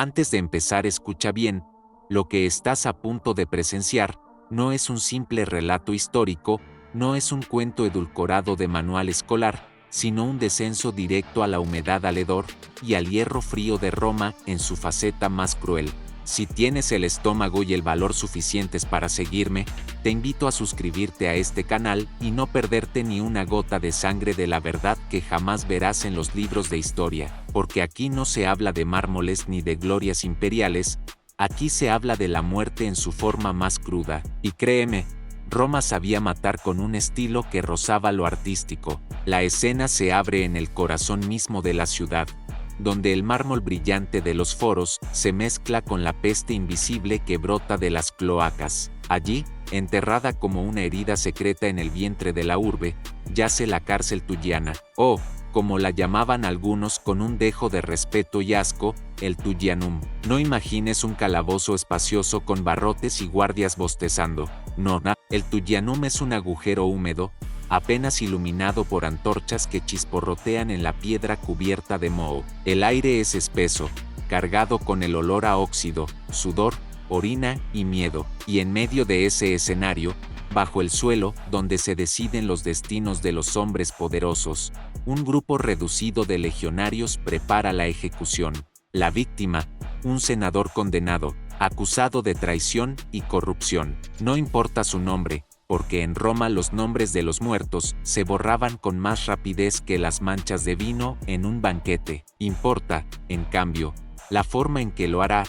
Antes de empezar, escucha bien, lo que estás a punto de presenciar no es un simple relato histórico, no es un cuento edulcorado de manual escolar, sino un descenso directo a la humedad al hedor y al hierro frío de Roma en su faceta más cruel. Si tienes el estómago y el valor suficientes para seguirme, te invito a suscribirte a este canal y no perderte ni una gota de sangre de la verdad que jamás verás en los libros de historia, porque aquí no se habla de mármoles ni de glorias imperiales, aquí se habla de la muerte en su forma más cruda, y créeme, Roma sabía matar con un estilo que rozaba lo artístico. La escena se abre en el corazón mismo de la ciudad, donde el mármol brillante de los foros se mezcla con la peste invisible que brota de las cloacas. Allí, enterrada como una herida secreta en el vientre de la urbe, yace la cárcel Tulliana, o, como la llamaban algunos con un dejo de respeto y asco, el Tullianum. No imagines un calabozo espacioso con barrotes y guardias bostezando. No, el Tullianum es un agujero húmedo, apenas iluminado por antorchas que chisporrotean en la piedra cubierta de moho. El aire es espeso, cargado con el olor a óxido, sudor, orina y miedo, y en medio de ese escenario, bajo el suelo, donde se deciden los destinos de los hombres poderosos, un grupo reducido de legionarios prepara la ejecución. La víctima, un senador condenado, acusado de traición y corrupción. No importa su nombre, porque en Roma los nombres de los muertos se borraban con más rapidez que las manchas de vino en un banquete. Importa, en cambio, la forma en que lo hará,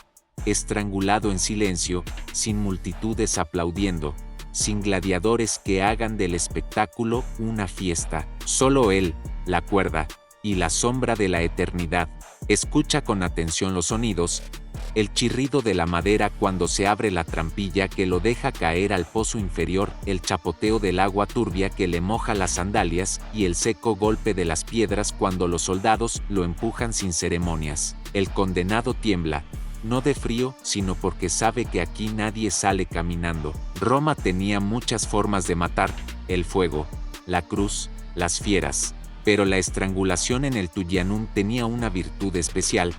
estrangulado en silencio, sin multitudes aplaudiendo, sin gladiadores que hagan del espectáculo una fiesta. Solo él, la cuerda, y la sombra de la eternidad. Escucha con atención los sonidos, el chirrido de la madera cuando se abre la trampilla que lo deja caer al pozo inferior, el chapoteo del agua turbia que le moja las sandalias y el seco golpe de las piedras cuando los soldados lo empujan sin ceremonias. El condenado tiembla, no de frío, sino porque sabe que aquí nadie sale caminando. Roma tenía muchas formas de matar, el fuego, la cruz, las fieras. Pero la estrangulación en el Tullianum tenía una virtud especial.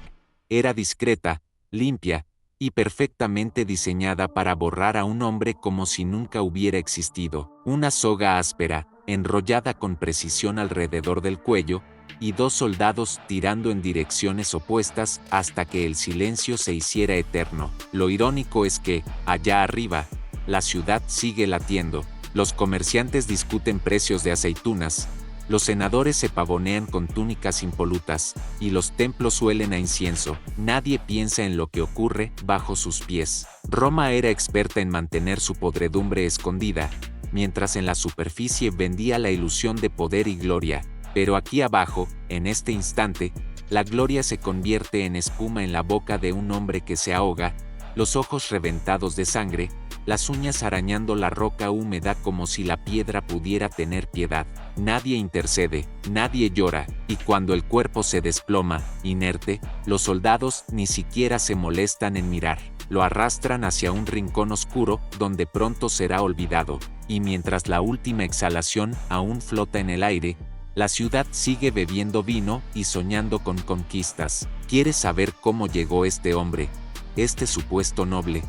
Era discreta, limpia, y perfectamente diseñada para borrar a un hombre como si nunca hubiera existido. Una soga áspera, enrollada con precisión alrededor del cuello, y dos soldados tirando en direcciones opuestas hasta que el silencio se hiciera eterno. Lo irónico es que, allá arriba, la ciudad sigue latiendo. Los comerciantes discuten precios de aceitunas, los senadores se pavonean con túnicas impolutas, y los templos huelen a incienso. Nadie piensa en lo que ocurre bajo sus pies. Roma era experta en mantener su podredumbre escondida, mientras en la superficie vendía la ilusión de poder y gloria. Pero aquí abajo, en este instante, la gloria se convierte en espuma en la boca de un hombre que se ahoga, los ojos reventados de sangre, las uñas arañando la roca húmeda como si la piedra pudiera tener piedad. Nadie intercede, nadie llora, y cuando el cuerpo se desploma, inerte, los soldados ni siquiera se molestan en mirar. Lo arrastran hacia un rincón oscuro donde pronto será olvidado, y mientras la última exhalación aún flota en el aire, la ciudad sigue bebiendo vino y soñando con conquistas. ¿Quieres saber cómo llegó este hombre, este supuesto noble,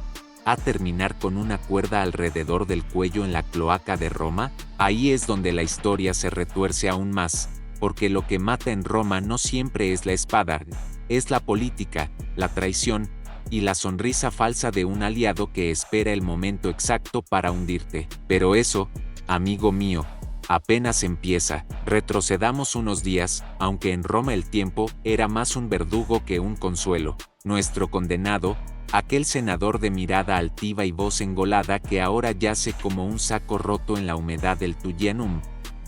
a terminar con una cuerda alrededor del cuello en la cloaca de Roma? Ahí es donde la historia se retuerce aún más, porque lo que mata en Roma no siempre es la espada, es la política, la traición, y la sonrisa falsa de un aliado que espera el momento exacto para hundirte. Pero eso, amigo mío, apenas empieza. Retrocedamos unos días, aunque en Roma el tiempo era más un verdugo que un consuelo. Nuestro condenado, aquel senador de mirada altiva y voz engolada que ahora yace como un saco roto en la humedad del Tullianum,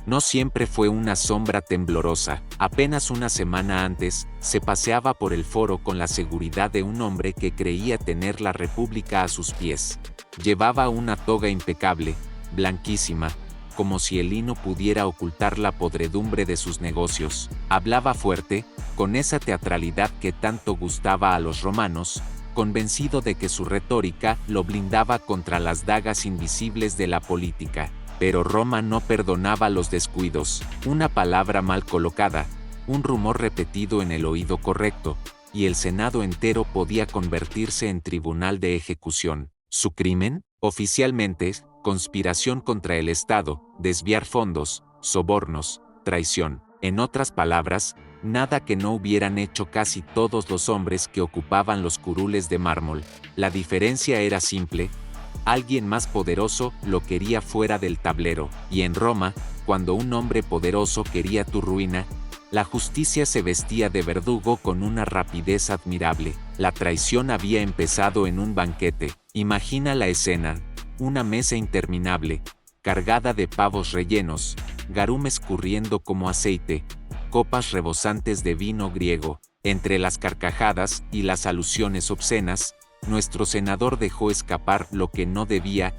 no siempre fue una sombra temblorosa. Apenas una semana antes, se paseaba por el foro con la seguridad de un hombre que creía tener la república a sus pies. Llevaba una toga impecable, blanquísima, como si el lino pudiera ocultar la podredumbre de sus negocios. Hablaba fuerte, con esa teatralidad que tanto gustaba a los romanos, convencido de que su retórica lo blindaba contra las dagas invisibles de la política. Pero Roma no perdonaba los descuidos. Una palabra mal colocada, un rumor repetido en el oído correcto, y el Senado entero podía convertirse en tribunal de ejecución. ¿Su crimen? Oficialmente, conspiración contra el Estado, desviar fondos, sobornos, traición. En otras palabras, nada que no hubieran hecho casi todos los hombres que ocupaban los curules de mármol. La diferencia era simple: alguien más poderoso lo quería fuera del tablero, y en Roma, cuando un hombre poderoso quería tu ruina, la justicia se vestía de verdugo con una rapidez admirable. La traición había empezado en un banquete. Imagina la escena: una mesa interminable, cargada de pavos rellenos, garum escurriendo como aceite, copas rebosantes de vino griego. Entre las carcajadas y las alusiones obscenas, nuestro senador dejó escapar lo que no debía: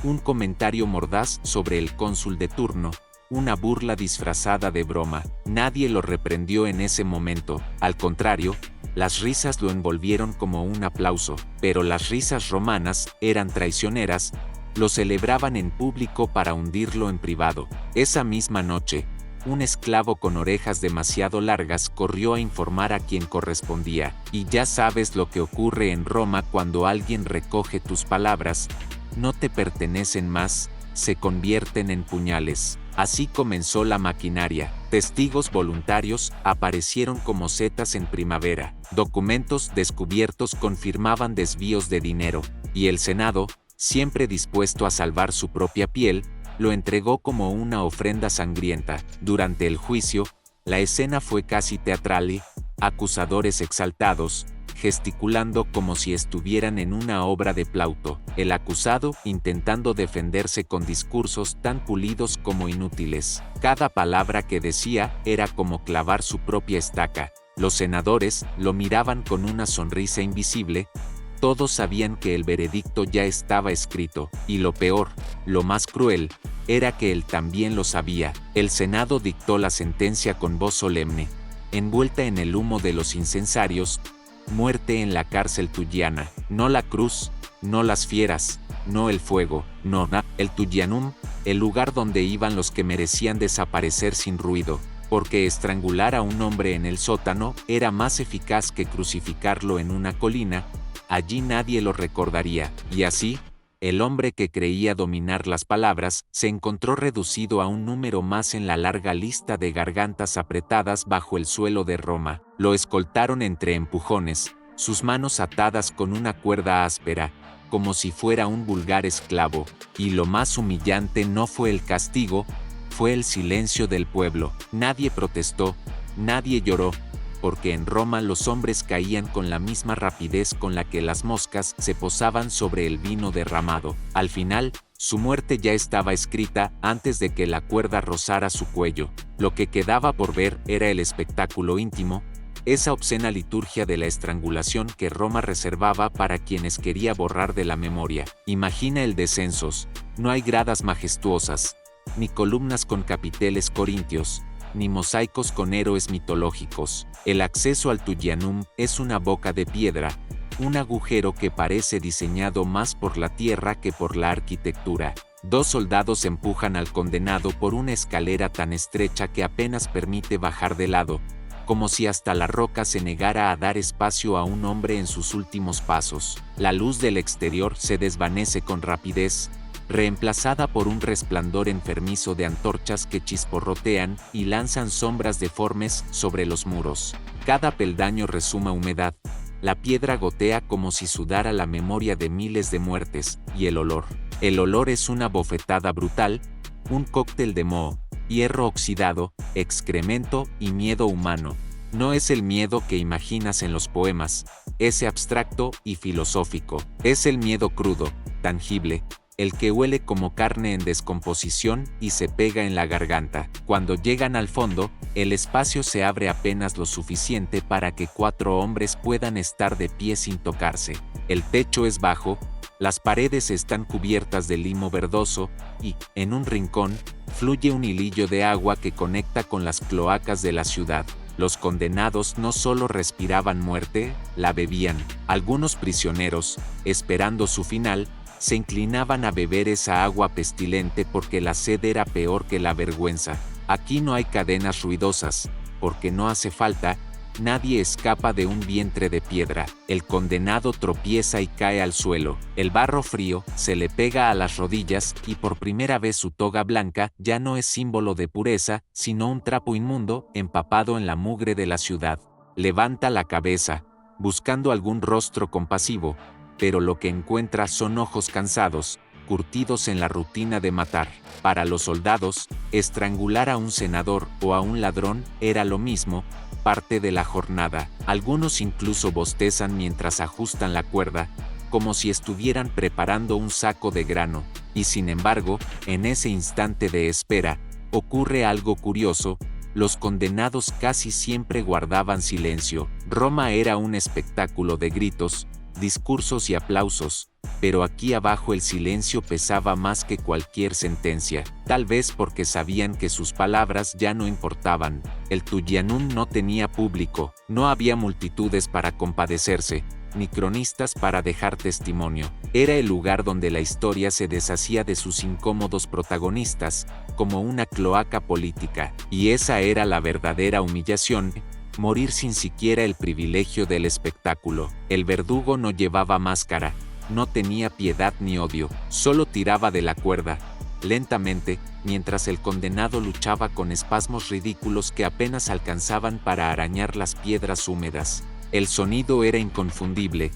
un comentario mordaz sobre el cónsul de turno, una burla disfrazada de broma. Nadie lo reprendió en ese momento, al contrario, las risas lo envolvieron como un aplauso. Pero las risas romanas eran traicioneras, lo celebraban en público para hundirlo en privado. Esa misma noche, un esclavo con orejas demasiado largas corrió a informar a quien correspondía. Y ya sabes lo que ocurre en Roma cuando alguien recoge tus palabras: no te pertenecen más, se convierten en puñales. Así comenzó la maquinaria. Testigos voluntarios aparecieron como setas en primavera. Documentos descubiertos confirmaban desvíos de dinero, y el Senado, siempre dispuesto a salvar su propia piel, lo entregó como una ofrenda sangrienta. Durante el juicio, la escena fue casi teatral: acusadores exaltados, gesticulando como si estuvieran en una obra de Plauto; el acusado intentando defenderse con discursos tan pulidos como inútiles. Cada palabra que decía era como clavar su propia estaca. Los senadores lo miraban con una sonrisa invisible. Todos sabían que el veredicto ya estaba escrito, y lo peor, lo más cruel, era que él también lo sabía. El Senado dictó la sentencia con voz solemne, envuelta en el humo de los incensarios: muerte en la cárcel tuyana. No la cruz, no las fieras, no el fuego, no el Tullianum, el lugar donde iban los que merecían desaparecer sin ruido, porque estrangular a un hombre en el sótano era más eficaz que crucificarlo en una colina. Allí nadie lo recordaría. Y así, el hombre que creía dominar las palabras se encontró reducido a un número más en la larga lista de gargantas apretadas bajo el suelo de Roma. Lo escoltaron entre empujones, sus manos atadas con una cuerda áspera, como si fuera un vulgar esclavo. Y lo más humillante no fue el castigo, fue el silencio del pueblo. Nadie protestó, nadie lloró, porque en Roma los hombres caían con la misma rapidez con la que las moscas se posaban sobre el vino derramado. Al final, su muerte ya estaba escrita antes de que la cuerda rozara su cuello. Lo que quedaba por ver era el espectáculo íntimo, esa obscena liturgia de la estrangulación que Roma reservaba para quienes quería borrar de la memoria. Imagina el descensos: no hay gradas majestuosas, ni columnas con capiteles corintios, ni mosaicos con héroes mitológicos. El acceso al Tullianum es una boca de piedra, un agujero que parece diseñado más por la tierra que por la arquitectura. 2 soldados empujan al condenado por una escalera tan estrecha que apenas permite bajar de lado, como si hasta la roca se negara a dar espacio a un hombre en sus últimos pasos. La luz del exterior se desvanece con rapidez, reemplazada por un resplandor enfermizo de antorchas que chisporrotean y lanzan sombras deformes sobre los muros. Cada peldaño resuma humedad, la piedra gotea como si sudara la memoria de miles de muertes, y el olor. El olor es una bofetada brutal, un cóctel de moho, hierro oxidado, excremento y miedo humano. No es el miedo que imaginas en los poemas, ese abstracto y filosófico. Es el miedo crudo, tangible, el que huele como carne en descomposición y se pega en la garganta. Cuando llegan al fondo, el espacio se abre apenas lo suficiente para que 4 hombres puedan estar de pie sin tocarse. El techo es bajo, las paredes están cubiertas de limo verdoso, y, en un rincón, fluye un hilillo de agua que conecta con las cloacas de la ciudad. Los condenados no solo respiraban muerte, la bebían. Algunos prisioneros, esperando su final, se inclinaban a beber esa agua pestilente porque la sed era peor que la vergüenza. Aquí no hay cadenas ruidosas, porque no hace falta, Nadie escapa de un vientre de piedra. El condenado tropieza y cae al suelo. El barro frío se le pega a las rodillas y por primera vez su toga blanca ya no es símbolo de pureza, sino un trapo inmundo empapado en la mugre de la ciudad. Levanta la cabeza, buscando algún rostro compasivo, pero lo que encuentra son ojos cansados, curtidos en la rutina de matar. Para los soldados, estrangular a un senador o a un ladrón era lo mismo, parte de la jornada. Algunos incluso bostezan mientras ajustan la cuerda, como si estuvieran preparando un saco de grano. Y sin embargo, en ese instante de espera, ocurre algo curioso. Los condenados casi siempre guardaban silencio. Roma era un espectáculo de gritos, discursos y aplausos, pero aquí abajo el silencio pesaba más que cualquier sentencia, tal vez porque sabían que sus palabras ya no importaban. El Tullianum no tenía público, no había multitudes para compadecerse, ni cronistas para dejar testimonio. Era el lugar donde la historia se deshacía de sus incómodos protagonistas, como una cloaca política, y esa era la verdadera humillación. Morir sin siquiera el privilegio del espectáculo. El verdugo no llevaba máscara, no tenía piedad ni odio, solo tiraba de la cuerda, lentamente, mientras el condenado luchaba con espasmos ridículos que apenas alcanzaban para arañar las piedras húmedas. El sonido era inconfundible,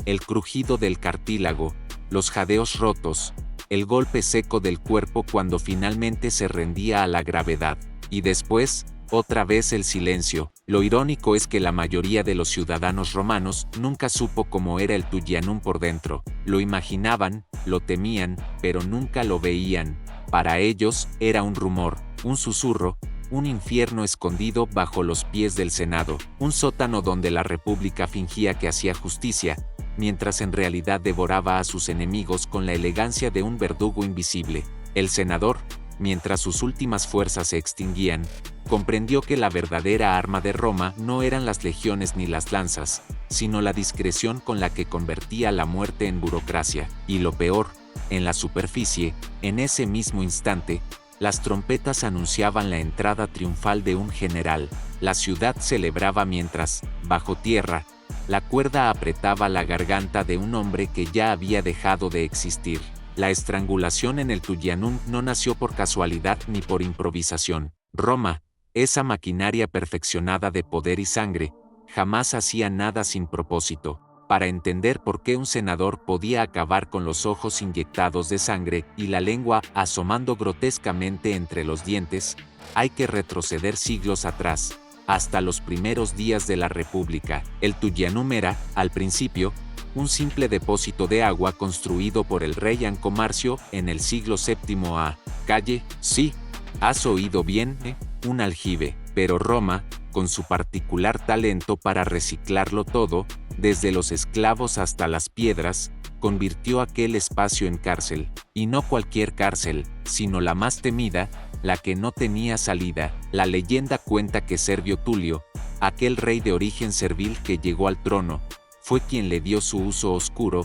el crujido del cartílago, los jadeos rotos, el golpe seco del cuerpo cuando finalmente se rendía a la gravedad, y después, otra vez el silencio. Lo irónico es que la mayoría de los ciudadanos romanos nunca supo cómo era el Tullianum por dentro. Lo imaginaban, lo temían, pero nunca lo veían. Para ellos, era un rumor, un susurro, un infierno escondido bajo los pies del Senado, un sótano donde la República fingía que hacía justicia, mientras en realidad devoraba a sus enemigos con la elegancia de un verdugo invisible. El senador, mientras sus últimas fuerzas se extinguían, comprendió que la verdadera arma de Roma no eran las legiones ni las lanzas, sino la discreción con la que convertía la muerte en burocracia. Y lo peor, en la superficie, en ese mismo instante, las trompetas anunciaban la entrada triunfal de un general. La ciudad celebraba mientras, bajo tierra, la cuerda apretaba la garganta de un hombre que ya había dejado de existir. La estrangulación en el Tullianum no nació por casualidad ni por improvisación. Roma, esa maquinaria perfeccionada de poder y sangre, jamás hacía nada sin propósito. Para entender por qué un senador podía acabar con los ojos inyectados de sangre y la lengua asomando grotescamente entre los dientes, hay que retroceder siglos atrás, hasta los primeros días de la República. El Tullianum era, al principio, un simple depósito de agua construido por el rey Ancomarcio en el siglo VII a. Calle, sí, has oído bien, un aljibe. Pero Roma, con su particular talento para reciclarlo todo, desde los esclavos hasta las piedras, convirtió aquel espacio en cárcel, y no cualquier cárcel, sino la más temida, la que no tenía salida. La leyenda cuenta que Servio Tulio, aquel rey de origen servil que llegó al trono, fue quien le dio su uso oscuro,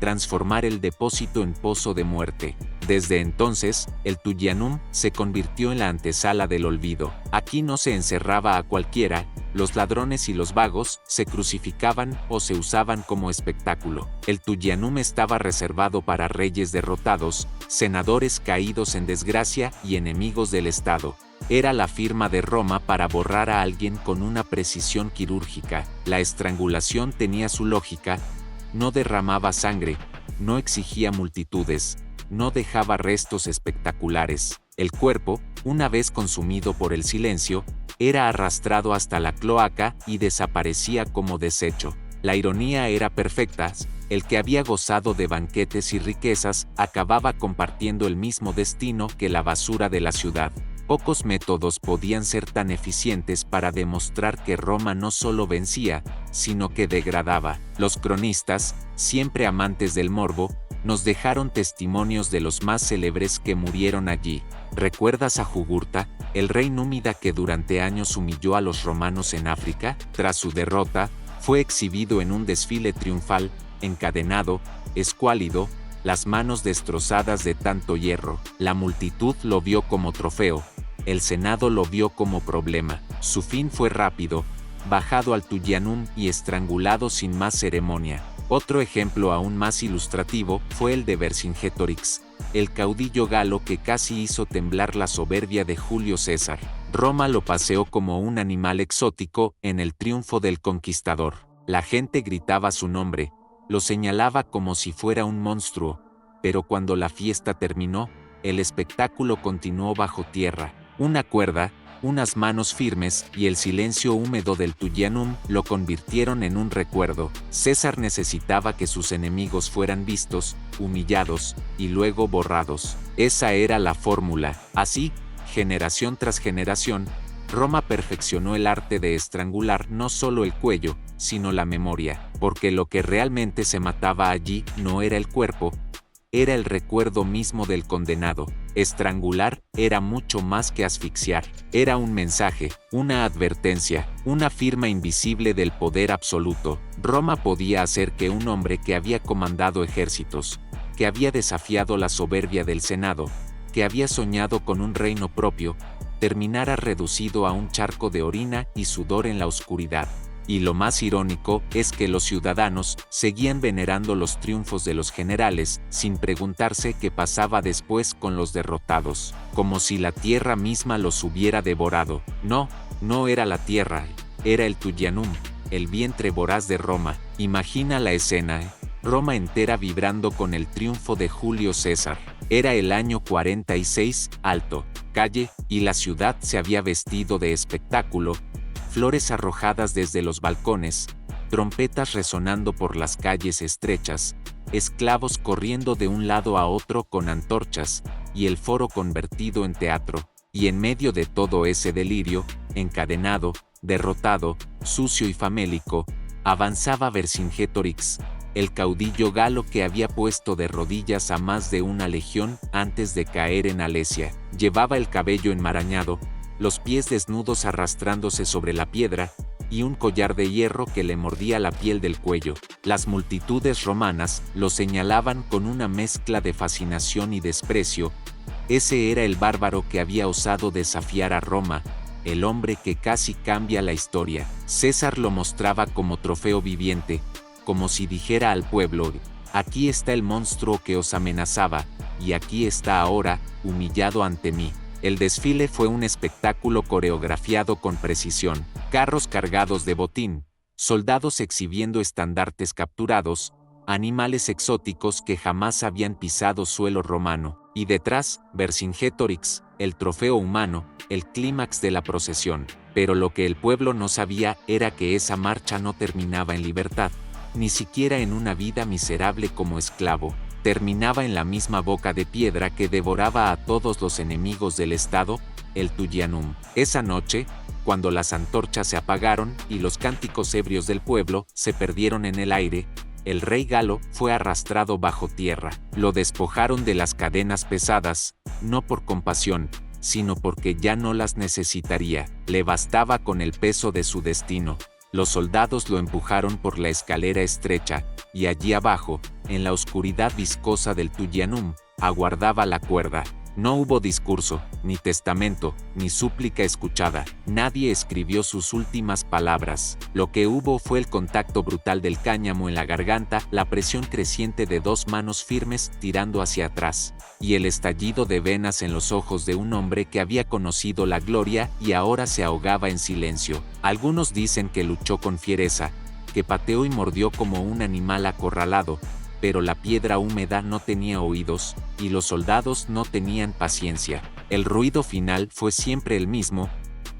transformar el depósito en pozo de muerte. Desde entonces, el Tullianum se convirtió en la antesala del olvido. Aquí no se encerraba a cualquiera, los ladrones y los vagos se crucificaban o se usaban como espectáculo. El Tullianum estaba reservado para reyes derrotados, senadores caídos en desgracia y enemigos del Estado. Era la firma de Roma para borrar a alguien con una precisión quirúrgica. La estrangulación tenía su lógica, no derramaba sangre, no exigía multitudes, no dejaba restos espectaculares. El cuerpo, una vez consumido por el silencio, era arrastrado hasta la cloaca y desaparecía como desecho. La ironía era perfecta, el que había gozado de banquetes y riquezas acababa compartiendo el mismo destino que la basura de la ciudad. Pocos métodos podían ser tan eficientes para demostrar que Roma no solo vencía, sino que degradaba. Los cronistas, siempre amantes del morbo, nos dejaron testimonios de los más célebres que murieron allí. ¿Recuerdas a Jugurta, el rey númida que durante años humilló a los romanos en África? Tras su derrota, fue exhibido en un desfile triunfal, encadenado, escuálido, las manos destrozadas de tanto hierro. La multitud lo vio como trofeo, el Senado lo vio como problema. Su fin fue rápido, bajado al Tuyanum y estrangulado sin más ceremonia. Otro ejemplo aún más ilustrativo fue el de Vercingetorix, el caudillo galo que casi hizo temblar la soberbia de Julio César. Roma lo paseó como un animal exótico en el triunfo del conquistador. La gente gritaba su nombre, lo señalaba como si fuera un monstruo, pero cuando la fiesta terminó, el espectáculo continuó bajo tierra. Una cuerda, unas manos firmes y el silencio húmedo del Tuyanum lo convirtieron en un recuerdo. César necesitaba que sus enemigos fueran vistos, humillados y luego borrados. Esa era la fórmula. Así, generación tras generación, Roma perfeccionó el arte de estrangular no solo el cuello, sino la memoria, porque lo que realmente se mataba allí no era el cuerpo, era el recuerdo mismo del condenado. Estrangular era mucho más que asfixiar, era un mensaje, una advertencia, una firma invisible del poder absoluto. Roma podía hacer que un hombre que había comandado ejércitos, que había desafiado la soberbia del Senado, que había soñado con un reino propio, terminara reducido a un charco de orina y sudor en la oscuridad. Y lo más irónico es que los ciudadanos seguían venerando los triunfos de los generales sin preguntarse qué pasaba después con los derrotados, como si la tierra misma los hubiera devorado. No, no era la tierra, era el Tuyanum, el vientre voraz de Roma. Imagina la escena, Roma entera vibrando con el triunfo de Julio César. Era el año 46, alto, calle, y la ciudad se había vestido de espectáculo, flores arrojadas desde los balcones, trompetas resonando por las calles estrechas, esclavos corriendo de un lado a otro con antorchas, y el foro convertido en teatro. Y en medio de todo ese delirio, encadenado, derrotado, sucio y famélico, avanzaba Vercingetorix, el caudillo galo que había puesto de rodillas a más de una legión antes de caer en Alesia. Llevaba el cabello enmarañado, los pies desnudos arrastrándose sobre la piedra, y un collar de hierro que le mordía la piel del cuello. Las multitudes romanas lo señalaban con una mezcla de fascinación y desprecio. Ese era el bárbaro que había osado desafiar a Roma, el hombre que casi cambia la historia. César lo mostraba como trofeo viviente, como si dijera al pueblo: aquí está el monstruo que os amenazaba, y aquí está ahora, humillado ante mí. El desfile fue un espectáculo coreografiado con precisión, carros cargados de botín, soldados exhibiendo estandartes capturados, animales exóticos que jamás habían pisado suelo romano, y detrás, Vercingetorix, el trofeo humano, el clímax de la procesión. Pero lo que el pueblo no sabía era que esa marcha no terminaba en libertad, ni siquiera en una vida miserable como esclavo. Terminaba en la misma boca de piedra que devoraba a todos los enemigos del Estado, el Tuyanum. Esa noche, cuando las antorchas se apagaron y los cánticos ebrios del pueblo se perdieron en el aire, el rey galo fue arrastrado bajo tierra. Lo despojaron de las cadenas pesadas, no por compasión, sino porque ya no las necesitaría. Le bastaba con el peso de su destino. Los soldados lo empujaron por la escalera estrecha, y allí abajo, en la oscuridad viscosa del Tuyanum, aguardaba la cuerda. No hubo discurso, ni testamento, ni súplica escuchada. Nadie escribió sus últimas palabras. Lo que hubo fue el contacto brutal del cáñamo en la garganta, la presión creciente de dos manos firmes tirando hacia atrás, y el estallido de venas en los ojos de un hombre que había conocido la gloria y ahora se ahogaba en silencio. Algunos dicen que luchó con fiereza, que pateó y mordió como un animal acorralado, pero la piedra húmeda no tenía oídos, y los soldados no tenían paciencia. El ruido final fue siempre el mismo,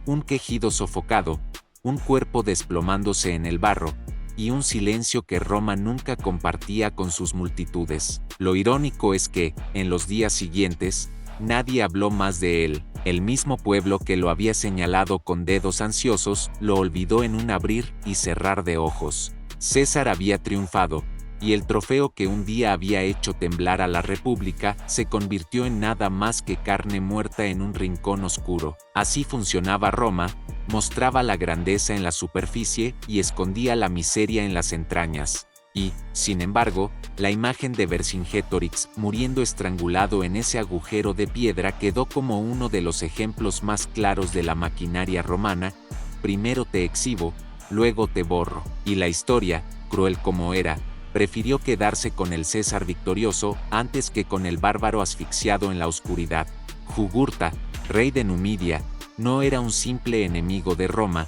un quejido sofocado, un cuerpo desplomándose en el barro, y un silencio que Roma nunca compartía con sus multitudes. Lo irónico es que, en los días siguientes, nadie habló más de él. El mismo pueblo que lo había señalado con dedos ansiosos, lo olvidó en un abrir y cerrar de ojos. César había triunfado, y el trofeo que un día había hecho temblar a la República se convirtió en nada más que carne muerta en un rincón oscuro. Así funcionaba Roma, mostraba la grandeza en la superficie y escondía la miseria en las entrañas. Y, sin embargo, la imagen de Vercingetorix muriendo estrangulado en ese agujero de piedra quedó como uno de los ejemplos más claros de la maquinaria romana. Primero te exhibo, luego te borro. Y la historia, cruel como era, prefirió quedarse con el César victorioso antes que con el bárbaro asfixiado en la oscuridad. Jugurta, rey de Numidia, no era un simple enemigo de Roma,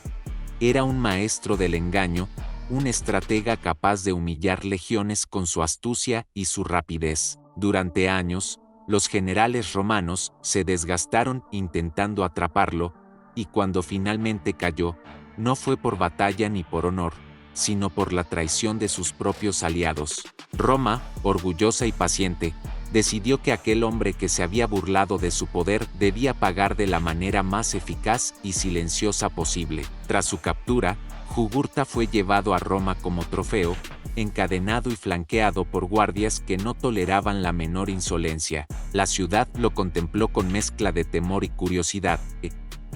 era un maestro del engaño, un estratega capaz de humillar legiones con su astucia y su rapidez. Durante años, los generales romanos se desgastaron intentando atraparlo, y cuando finalmente cayó, no fue por batalla ni por honor, sino por la traición de sus propios aliados. Roma, orgullosa y paciente, decidió que aquel hombre que se había burlado de su poder debía pagar de la manera más eficaz y silenciosa posible. Tras su captura, Jugurta fue llevado a Roma como trofeo, encadenado y flanqueado por guardias que no toleraban la menor insolencia. La ciudad lo contempló con mezcla de temor y curiosidad.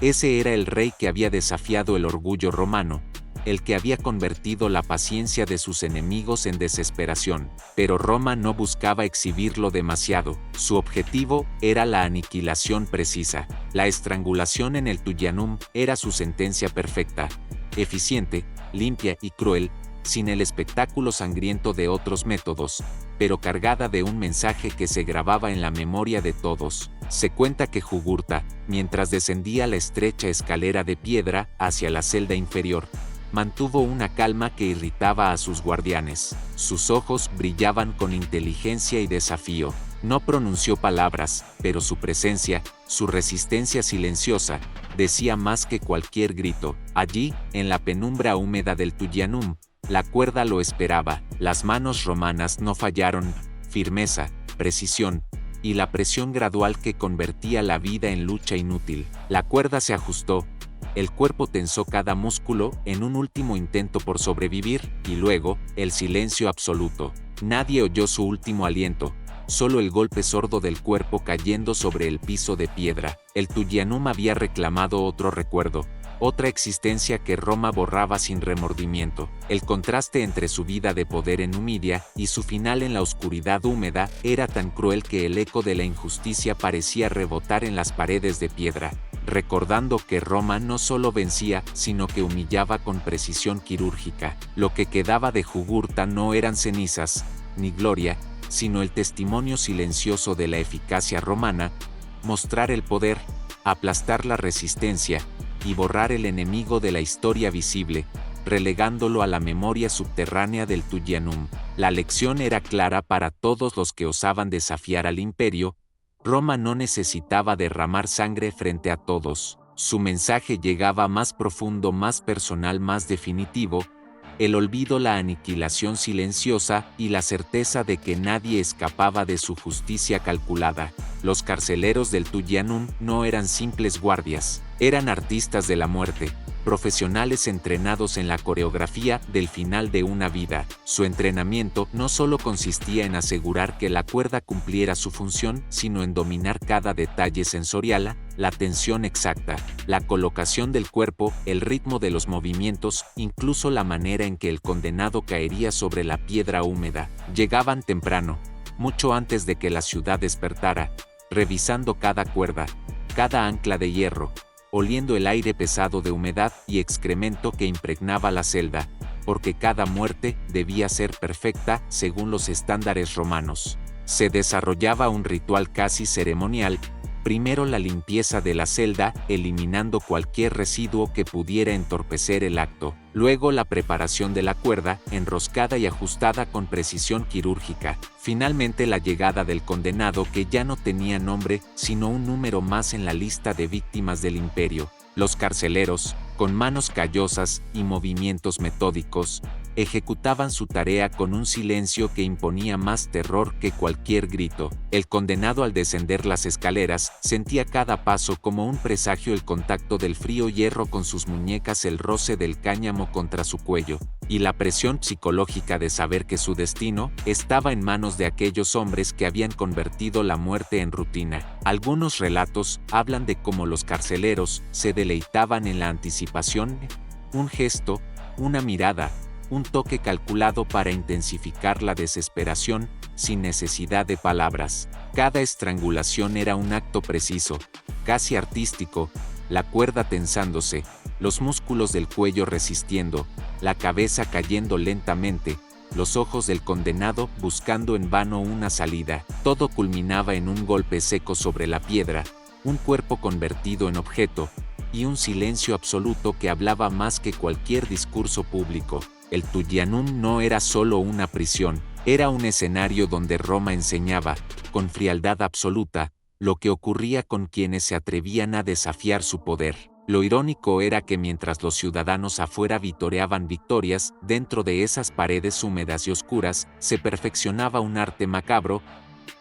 Ese era el rey que había desafiado el orgullo romano, el que había convertido la paciencia de sus enemigos en desesperación. Pero Roma no buscaba exhibirlo demasiado, su objetivo era la aniquilación precisa. La estrangulación en el Tullianum era su sentencia perfecta, eficiente, limpia y cruel, sin el espectáculo sangriento de otros métodos, pero cargada de un mensaje que se grababa en la memoria de todos. Se cuenta que Jugurta, mientras descendía la estrecha escalera de piedra hacia la celda inferior, mantuvo una calma que irritaba a sus guardianes. Sus ojos brillaban con inteligencia y desafío. No pronunció palabras, pero su presencia, su resistencia silenciosa, decía más que cualquier grito. Allí, en la penumbra húmeda del Tullianum, la cuerda lo esperaba. Las manos romanas no fallaron, firmeza, precisión, y la presión gradual que convertía la vida en lucha inútil. La cuerda se ajustó, el cuerpo tensó cada músculo en un último intento por sobrevivir, y luego, el silencio absoluto. Nadie oyó su último aliento, solo el golpe sordo del cuerpo cayendo sobre el piso de piedra. El Tullianum había reclamado otro recuerdo, otra existencia que Roma borraba sin remordimiento. El contraste entre su vida de poder en Numidia y su final en la oscuridad húmeda era tan cruel que el eco de la injusticia parecía rebotar en las paredes de piedra, recordando que Roma no solo vencía, sino que humillaba con precisión quirúrgica. Lo que quedaba de Jugurta no eran cenizas, ni gloria, sino el testimonio silencioso de la eficacia romana, mostrar el poder, aplastar la resistencia, y borrar el enemigo de la historia visible, relegándolo a la memoria subterránea del Tullianum. La lección era clara para todos los que osaban desafiar al imperio. Roma no necesitaba derramar sangre frente a todos. Su mensaje llegaba más profundo, más personal, más definitivo: el olvido, la aniquilación silenciosa y la certeza de que nadie escapaba de su justicia calculada. Los carceleros del Tullianum no eran simples guardias, eran artistas de la muerte, profesionales entrenados en la coreografía del final de una vida. Su entrenamiento no solo consistía en asegurar que la cuerda cumpliera su función, sino en dominar cada detalle sensorial, la tensión exacta, la colocación del cuerpo, el ritmo de los movimientos, incluso la manera en que el condenado caería sobre la piedra húmeda. Llegaban temprano, mucho antes de que la ciudad despertara, revisando cada cuerda, cada ancla de hierro, oliendo el aire pesado de humedad y excremento que impregnaba la celda, porque cada muerte debía ser perfecta según los estándares romanos. Se desarrollaba un ritual casi ceremonial: primero la limpieza de la celda, eliminando cualquier residuo que pudiera entorpecer el acto. Luego la preparación de la cuerda, enroscada y ajustada con precisión quirúrgica. Finalmente la llegada del condenado, que ya no tenía nombre, sino un número más en la lista de víctimas del imperio. Los carceleros, con manos callosas y movimientos metódicos, ejecutaban su tarea con un silencio que imponía más terror que cualquier grito. El condenado, al descender las escaleras, sentía cada paso como un presagio: el contacto del frío hierro con sus muñecas, el roce del cáñamo contra su cuello, y la presión psicológica de saber que su destino estaba en manos de aquellos hombres que habían convertido la muerte en rutina. Algunos relatos hablan de cómo los carceleros se deleitaban en la anticipación: un gesto, una mirada, un toque calculado para intensificar la desesperación, sin necesidad de palabras. Cada estrangulación era un acto preciso, casi artístico, la cuerda tensándose, los músculos del cuello resistiendo, la cabeza cayendo lentamente, los ojos del condenado buscando en vano una salida. Todo culminaba en un golpe seco sobre la piedra, un cuerpo convertido en objeto, y un silencio absoluto que hablaba más que cualquier discurso público. El Tullianum no era solo una prisión, era un escenario donde Roma enseñaba, con frialdad absoluta, lo que ocurría con quienes se atrevían a desafiar su poder. Lo irónico era que mientras los ciudadanos afuera vitoreaban victorias, dentro de esas paredes húmedas y oscuras, se perfeccionaba un arte macabro,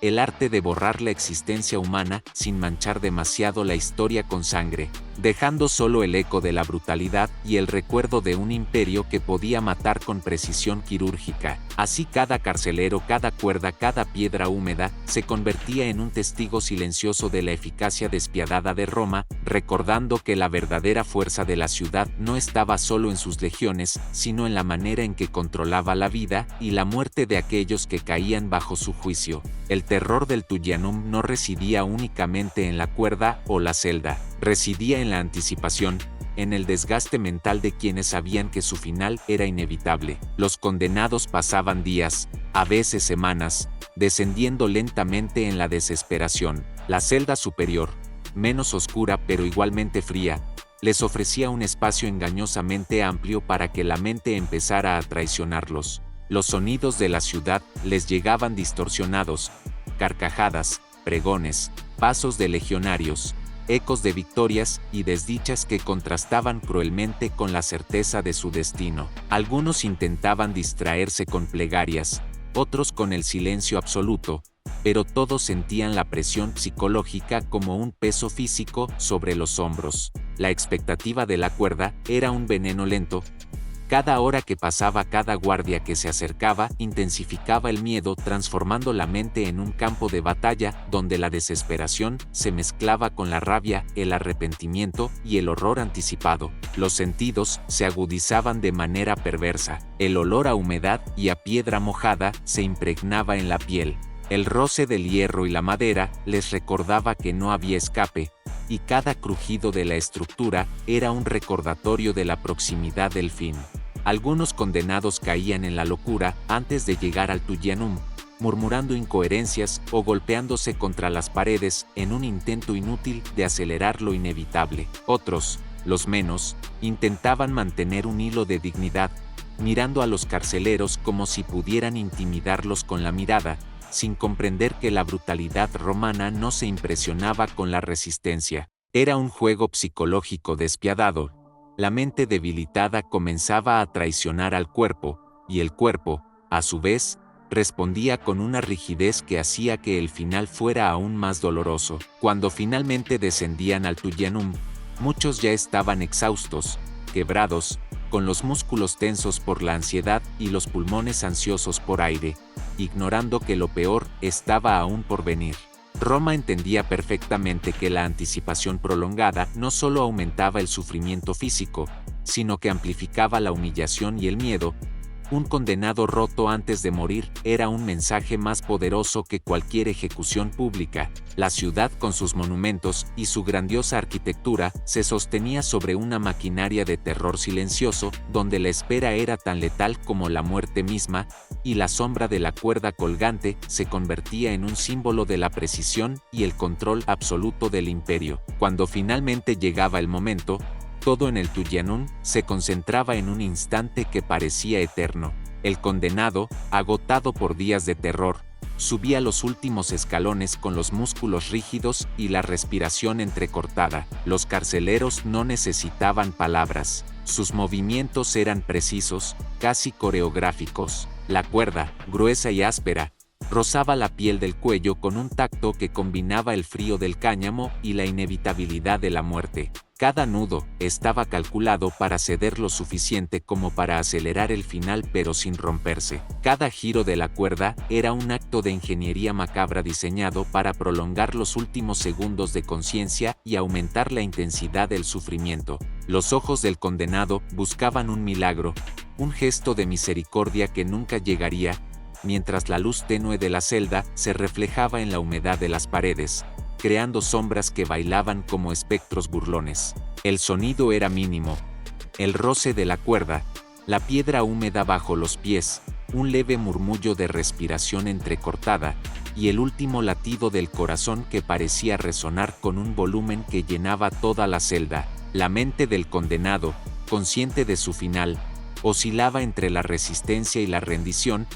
el arte de borrar la existencia humana sin manchar demasiado la historia con sangre, dejando solo el eco de la brutalidad y el recuerdo de un imperio que podía matar con precisión quirúrgica. Así cada carcelero, cada cuerda, cada piedra húmeda, se convertía en un testigo silencioso de la eficacia despiadada de Roma, recordando que la verdadera fuerza de la ciudad no estaba solo en sus legiones, sino en la manera en que controlaba la vida y la muerte de aquellos que caían bajo su juicio. El terror del Tullianum no residía únicamente en la cuerda o la celda, residía en la anticipación, en el desgaste mental de quienes sabían que su final era inevitable. Los condenados pasaban días, a veces semanas, descendiendo lentamente en la desesperación. La celda superior, menos oscura pero igualmente fría, les ofrecía un espacio engañosamente amplio para que la mente empezara a traicionarlos. Los sonidos de la ciudad les llegaban distorsionados, carcajadas, pregones, pasos de legionarios, ecos de victorias y desdichas que contrastaban cruelmente con la certeza de su destino. Algunos intentaban distraerse con plegarias, otros con el silencio absoluto, pero todos sentían la presión psicológica como un peso físico sobre los hombros. La expectativa de la cuerda era un veneno lento. Cada hora que pasaba, cada guardia que se acercaba, intensificaba el miedo, transformando la mente en un campo de batalla donde la desesperación se mezclaba con la rabia, el arrepentimiento y el horror anticipado. Los sentidos se agudizaban de manera perversa. El olor a humedad y a piedra mojada se impregnaba en la piel. El roce del hierro y la madera les recordaba que no había escape, y cada crujido de la estructura era un recordatorio de la proximidad del fin. Algunos condenados caían en la locura antes de llegar al Tullianum, murmurando incoherencias o golpeándose contra las paredes en un intento inútil de acelerar lo inevitable. Otros, los menos, intentaban mantener un hilo de dignidad, mirando a los carceleros como si pudieran intimidarlos con la mirada, sin comprender que la brutalidad romana no se impresionaba con la resistencia. Era un juego psicológico despiadado. La mente debilitada comenzaba a traicionar al cuerpo, y el cuerpo, a su vez, respondía con una rigidez que hacía que el final fuera aún más doloroso. Cuando finalmente descendían al Tullianum, muchos ya estaban exhaustos, quebrados, con los músculos tensos por la ansiedad y los pulmones ansiosos por aire, ignorando que lo peor estaba aún por venir. Roma entendía perfectamente que la anticipación prolongada no solo aumentaba el sufrimiento físico, sino que amplificaba la humillación y el miedo. Un condenado roto antes de morir era un mensaje más poderoso que cualquier ejecución pública. La ciudad, con sus monumentos y su grandiosa arquitectura, se sostenía sobre una maquinaria de terror silencioso, donde la espera era tan letal como la muerte misma, y la sombra de la cuerda colgante se convertía en un símbolo de la precisión y el control absoluto del imperio. Cuando finalmente llegaba el momento, todo en el Tullianum se concentraba en un instante que parecía eterno. El condenado, agotado por días de terror, subía los últimos escalones con los músculos rígidos y la respiración entrecortada. Los carceleros no necesitaban palabras. Sus movimientos eran precisos, casi coreográficos. La cuerda, gruesa y áspera, rozaba la piel del cuello con un tacto que combinaba el frío del cáñamo y la inevitabilidad de la muerte. Cada nudo estaba calculado para ceder lo suficiente como para acelerar el final pero sin romperse. Cada giro de la cuerda era un acto de ingeniería macabra diseñado para prolongar los últimos segundos de conciencia y aumentar la intensidad del sufrimiento. Los ojos del condenado buscaban un milagro, un gesto de misericordia que nunca llegaría, mientras la luz tenue de la celda se reflejaba en la humedad de las paredes, creando sombras que bailaban como espectros burlones. El sonido era mínimo. El roce de la cuerda, la piedra húmeda bajo los pies, un leve murmullo de respiración entrecortada, y el último latido del corazón que parecía resonar con un volumen que llenaba toda la celda. La mente del condenado, consciente de su final, oscilaba entre la resistencia y la rendición,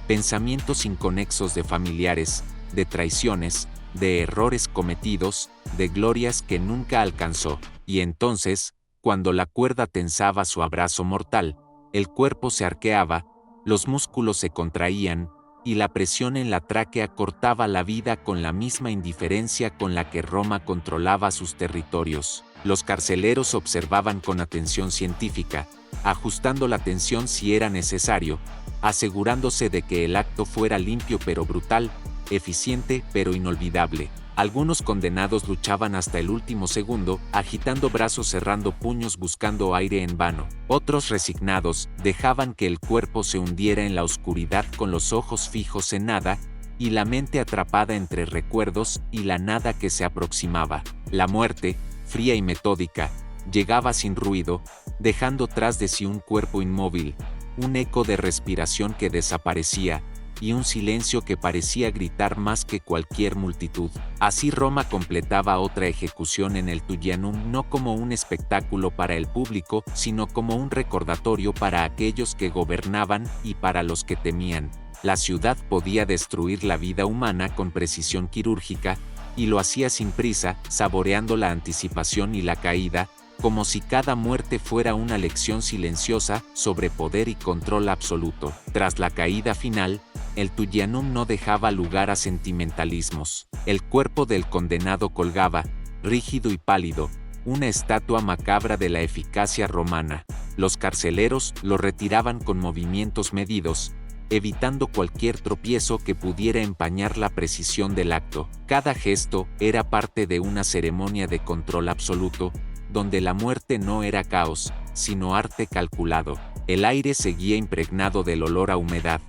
pensamientos inconexos de familiares, de traiciones, de errores cometidos, de glorias que nunca alcanzó. Y entonces, cuando la cuerda tensaba su abrazo mortal, el cuerpo se arqueaba, los músculos se contraían, y la presión en la tráquea cortaba la vida con la misma indiferencia con la que Roma controlaba sus territorios. Los carceleros observaban con atención científica, ajustando la tensión si era necesario, asegurándose de que el acto fuera limpio pero brutal, eficiente pero inolvidable. Algunos condenados luchaban hasta el último segundo, agitando brazos, cerrando puños, buscando aire en vano. Otros, resignados, dejaban que el cuerpo se hundiera en la oscuridad con los ojos fijos en nada, y la mente atrapada entre recuerdos y la nada que se aproximaba. La muerte, fría y metódica, llegaba sin ruido, dejando tras de sí un cuerpo inmóvil, un eco de respiración que desaparecía, y un silencio que parecía gritar más que cualquier multitud. Así Roma completaba otra ejecución en el Tullianum, no como un espectáculo para el público, sino como un recordatorio para aquellos que gobernaban y para los que temían. La ciudad podía destruir la vida humana con precisión quirúrgica, y lo hacía sin prisa, saboreando la anticipación y la caída, como si cada muerte fuera una lección silenciosa sobre poder y control absoluto. Tras la caída final, el Tullianum no dejaba lugar a sentimentalismos. El cuerpo del condenado colgaba, rígido y pálido, una estatua macabra de la eficacia romana. Los carceleros lo retiraban con movimientos medidos, evitando cualquier tropiezo que pudiera empañar la precisión del acto. Cada gesto era parte de una ceremonia de control absoluto, donde la muerte no era caos, sino arte calculado. El aire seguía impregnado del olor a humedad,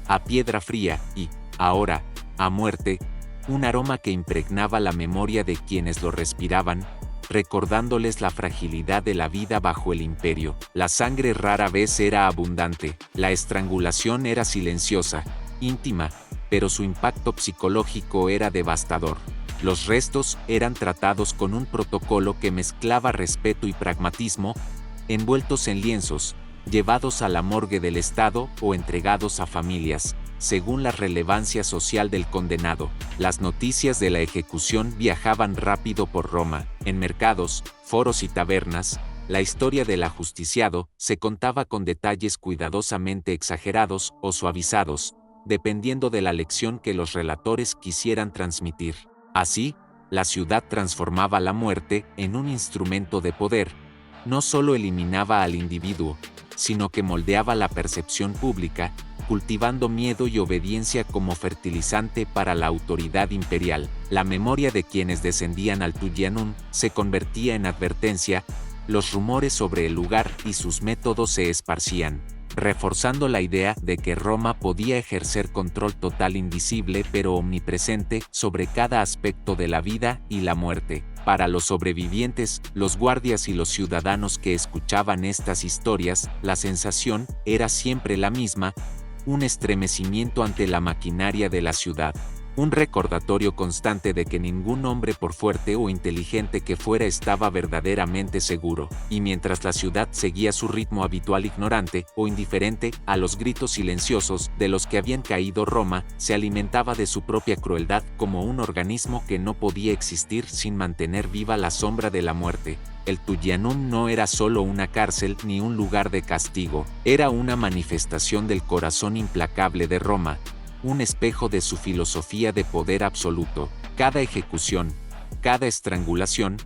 a piedra fría y, ahora, a muerte, un aroma que impregnaba la memoria de quienes lo respiraban, recordándoles la fragilidad de la vida bajo el imperio. La sangre rara vez era abundante, la estrangulación era silenciosa, íntima, pero su impacto psicológico era devastador. Los restos eran tratados con un protocolo que mezclaba respeto y pragmatismo, envueltos en lienzos, llevados a la morgue del Estado o entregados a familias, según la relevancia social del condenado. Las noticias de la ejecución viajaban rápido por Roma. En mercados, foros y tabernas, la historia del ajusticiado se contaba con detalles cuidadosamente exagerados o suavizados, dependiendo de la lección que los relatores quisieran transmitir. Así, la ciudad transformaba la muerte en un instrumento de poder. No solo eliminaba al individuo, sino que moldeaba la percepción pública, cultivando miedo y obediencia como fertilizante para la autoridad imperial. La memoria de quienes descendían al Tullianum se convertía en advertencia, los rumores sobre el lugar y sus métodos se esparcían, reforzando la idea de que Roma podía ejercer control total, invisible pero omnipresente, sobre cada aspecto de la vida y la muerte. Para los sobrevivientes, los guardias y los ciudadanos que escuchaban estas historias, la sensación era siempre la misma: un estremecimiento ante la maquinaria de la ciudad. Un recordatorio constante de que ningún hombre, por fuerte o inteligente que fuera, estaba verdaderamente seguro. Y mientras la ciudad seguía su ritmo habitual, ignorante o indiferente a los gritos silenciosos de los que habían caído, Roma se alimentaba de su propia crueldad como un organismo que no podía existir sin mantener viva la sombra de la muerte. El Tullianum no era solo una cárcel ni un lugar de castigo, era una manifestación del corazón implacable de Roma, un espejo de su filosofía de poder absoluto. Cada ejecución, cada estrangulación,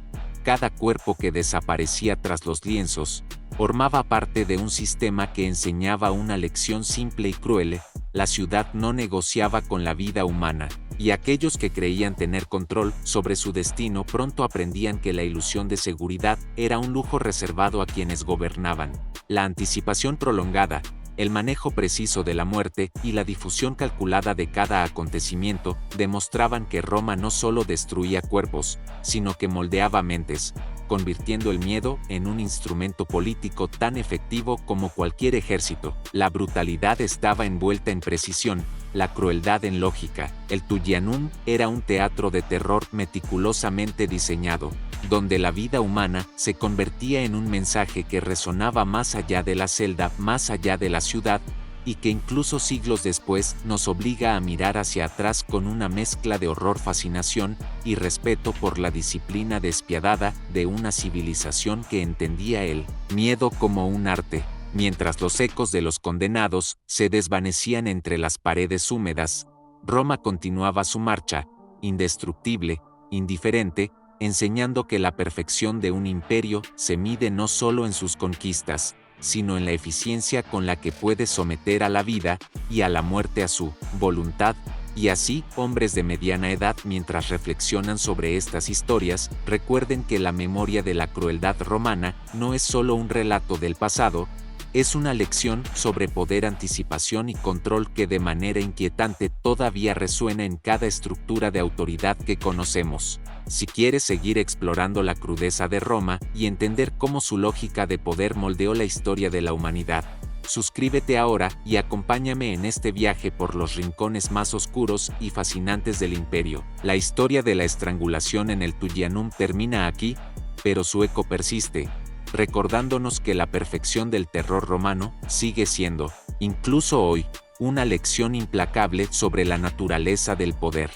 cada cuerpo que desaparecía tras los lienzos, formaba parte de un sistema que enseñaba una lección simple y cruel: la ciudad no negociaba con la vida humana, y aquellos que creían tener control sobre su destino pronto aprendían que la ilusión de seguridad era un lujo reservado a quienes gobernaban. La anticipación prolongada, El manejo preciso de la muerte y la difusión calculada de cada acontecimiento demostraban que Roma no solo destruía cuerpos, sino que moldeaba mentes, convirtiendo el miedo en un instrumento político tan efectivo como cualquier ejército. La brutalidad estaba envuelta en precisión, la crueldad en lógica. El Tullianum era un teatro de terror meticulosamente diseñado, donde la vida humana se convertía en un mensaje que resonaba más allá de la celda, más allá de la ciudad, y que incluso siglos después nos obliga a mirar hacia atrás con una mezcla de horror, fascinación y respeto por la disciplina despiadada de una civilización que entendía el miedo como un arte. Mientras los ecos de los condenados se desvanecían entre las paredes húmedas, Roma continuaba su marcha, indestructible, indiferente, enseñando que la perfección de un imperio se mide no solo en sus conquistas, sino en la eficiencia con la que puede someter a la vida y a la muerte a su voluntad. Y así, hombres de mediana edad, mientras reflexionan sobre estas historias, recuerden que la memoria de la crueldad romana no es solo un relato del pasado, es una lección sobre poder, anticipación y control que de manera inquietante todavía resuena en cada estructura de autoridad que conocemos. Si quieres seguir explorando la crudeza de Roma y entender cómo su lógica de poder moldeó la historia de la humanidad, suscríbete ahora y acompáñame en este viaje por los rincones más oscuros y fascinantes del imperio. La historia de la estrangulación en el Tullianum termina aquí, pero su eco persiste, recordándonos que la perfección del terror romano sigue siendo, incluso hoy, una lección implacable sobre la naturaleza del poder.